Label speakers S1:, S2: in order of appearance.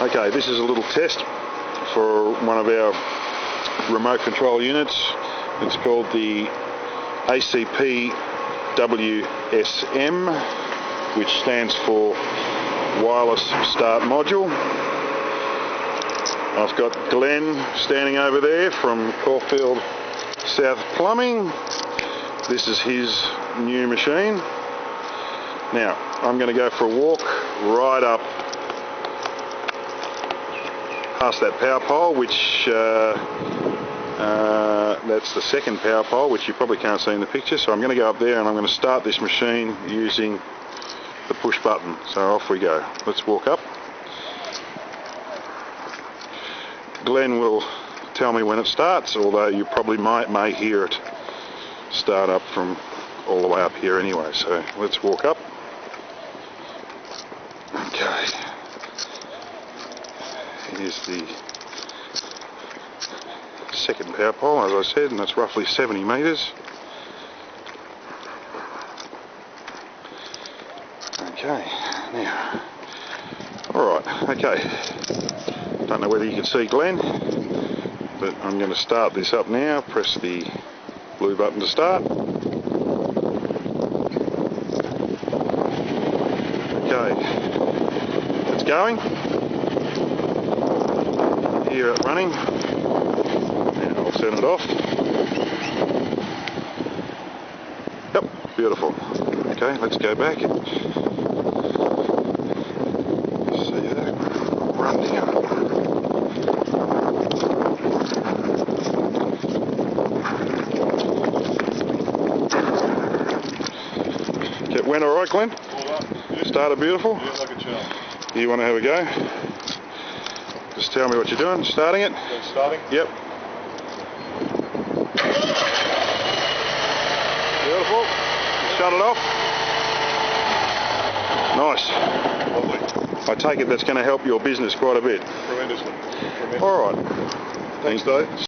S1: Okay, this is a little test for one of our remote control units. It's called the ACP WSM, which stands for Wireless Start Module. I've got Glenn standing over there from Caulfield South Plumbing. This is his new machine. Now, I'm going to go for a walk right up past that power pole, which that's the second power pole, which you probably can't see in the picture. So I'm going to go up there and I'm going to start this machine using the push button. So off we go. Let's walk up. Glenn will tell me when it starts, although you probably may hear it start up from all the way up here anyway. So let's walk up. Okay. Here's the second power pole, as I said, and that's roughly 70 metres. Okay, now, alright, okay. Don't know whether you can see Glenn, but I'm going to start this up now. Press the blue button to start. Okay, it's going. Hear it running. And I'll turn it off. Yep, beautiful. Okay, let's go back. See that? Run down. It went alright, Glenn? Started beautiful?
S2: Yeah, like a charm.
S1: You want to have a go? Just tell me what you're doing. Starting it?
S2: Starting?
S1: Yep. Beautiful. Shut it off. Nice.
S2: Lovely.
S1: I take it that's going to help your business quite a bit.
S2: Tremendously.
S1: All right.
S2: Thanks, Dave.